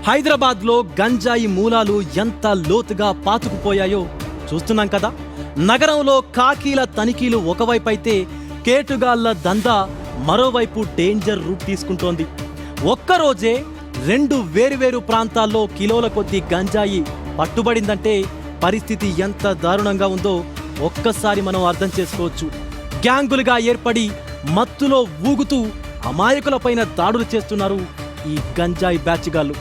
హైదరాబాద్లో గంజాయి మూలాలు ఎంత లోతుగా పాతుకుపోయాయో చూస్తున్నాం కదా. నగరంలో కాకీల తనిఖీలు ఒకవైపైతే కేటుగాళ్ల దందా మరోవైపు డేంజర్ రూట్ తీసుకుంటోంది. ఒక్కరోజే 2 వేరువేరు ప్రాంతాల్లో కిలోల కొద్దీ గంజాయి పట్టుబడిందంటే పరిస్థితి ఎంత దారుణంగా ఉందో ఒక్కసారి మనం అర్థం చేసుకోవచ్చు. గ్యాంగులుగా ఏర్పడి మత్తులో ఊగుతూ అమాయకులపైన దాడులు చేస్తున్నారు ఈ గంజాయి బ్యాచ్గాళ్ళు.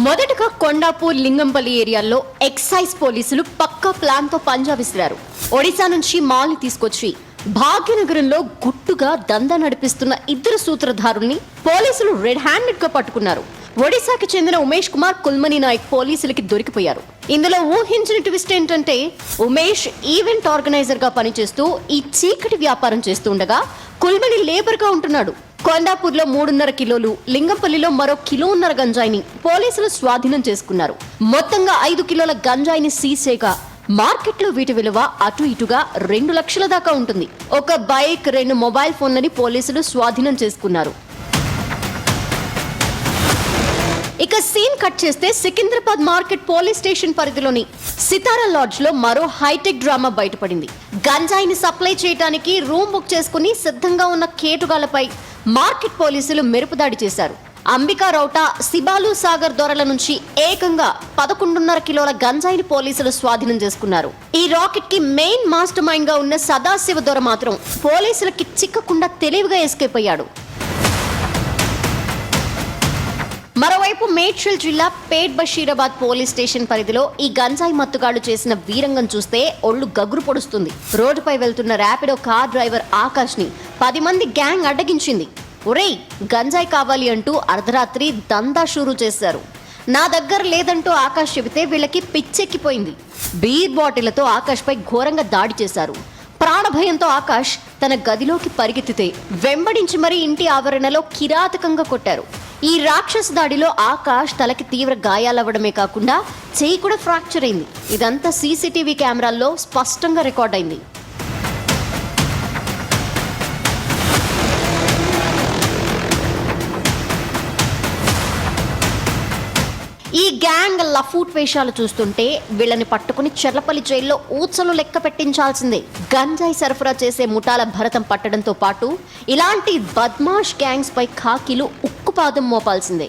మొదటగా కొండాపూర్, లింగంపల్లి ఏరియాల్లో ఎక్సైజ్ పోలీసులు పక్కా ప్లాన్ తో పంజా విసిరారు. ఒడిశా నుంచి మాల్ని తీసుకొచ్చి భాగ్యనగరంలో గుట్టుగా దందా నడిపిస్తున్న 2 సూత్రధారుల్ని పోలీసులు రెడ్ హ్యాండెడ్ గా పట్టుకున్నారు. ఒడిశాకి చెందిన ఉమేష్ కుమార్, కుల్మణి నాయక్ పోలీసులకి దొరికిపోయారు. ఇందులో ఊహించిన ట్విస్ట్ ఏంటంటే ఉమేష్ ఈవెంట్ ఆర్గనైజర్ గా పనిచేస్తూ ఈ చీకటి వ్యాపారం చేస్తూ ఉండగా కుల్మణి లేబర్ గా ఉంటున్నాడు. కొండాపూర్లో 3.5 కిలోలు, లింగంపల్లిలో మరో 1.5 కిలో గంజాయిని పోలీసులు స్వాధీనం చేసుకున్నారు. మొత్తంగా 5 కిలోల గంజాయిని సీజ్ చేయగా మార్కెట్లో వీటి విలువ అటు ఇటుగా 2 లక్షల దాకా ఉంటుంది. ఒక బైక్, 2 మొబైల్ ఫోన్లని పోలీసులు స్వాధీనం చేసుకున్నారు. ఇక సీన్ కట్ చేస్తే సికింద్రాబాద్ మార్కెట్ పోలీస్ స్టేషన్ పరిధిలోని సితారా లాడ్జ్ లో మరో హైటెక్ డ్రామా బయటపడింది. గంజాయిని సప్లై చేయడానికి రూమ్ బుక్ చేసుకుని సిద్ధంగా ఉన్న కేటుగాళ్లపై మార్కెట్ పోలీసులు మెరుపుదాడి చేశారు. అంబికా రౌట, సిబాలు సాగర్ దొరల నుంచి ఏకంగా 11.5 కిలోల గంజాయిని పోలీసులు స్వాధీనం చేసుకున్నారు. ఈ రాకెట్ కి మెయిన్ మాస్టర్ మైండ్ గా ఉన్న సదాశివ దొర మాత్రం పోలీసులకి చిక్కకుండా తెలివిగా ఎస్కేప్ అయ్యాడు. మరోవైపు మేడ్చల్ జిల్లా పేట్ బషీరాబాద్ పోలీస్ స్టేషన్ పరిధిలో ఈ గంజాయి మత్తుగాళ్లు చేసిన వీరంగం చూస్తే ఒళ్ళు గగురు పొడుస్తుంది. రోడ్డుపై వెళ్తున్న ర్యాపిడో కార్ డ్రైవర్ ఆకాష్ ని 10 మంది గ్యాంగ్ అడ్డగించింది. ఒరేయ్, గంజాయి కావాలి అంటూ అర్ధరాత్రి దందా షురూ చేశారు. నా దగ్గర లేదంటూ ఆకాష్ చెబితే వీళ్ళకి పిచ్చెక్కిపోయింది. బీర్ బాటిళ్లతో ఆకాష్ పై ఘోరంగా దాడి చేశారు. ప్రాణభయంతో ఆకాష్ తన గదిలోకి పరిగెత్తితే వెంబడించి మరీ ఇంటి ఆవరణలో కిరాతకంగా కొట్టారు. ఈ రాక్షస దాడిలో ఆకాష్ తలకి తీవ్ర గాయాలవ్వడమే కాకుండా చెయ్యి కూడా ఫ్రాక్చర్ అయింది. ఇదంతా సీసీటీవీ కెమెరాల్లో స్పష్టంగా రికార్డ్ అయింది. ఈ గ్యాంగ్ లఫూట్ వేషాలు చూస్తుంటే వీళ్ళని పట్టుకుని చెర్లపల్లి జైల్లో ఊచలు లెక్క పెట్టించాల్సిందే. గంజాయి సరఫరా చేసే ముఠాల భరతం పట్టడంతో పాటు ఇలాంటి బద్మాష్ గ్యాంగ్స్ పై ఖాకీలు ఉక్కుపాదం మోపాల్సిందే.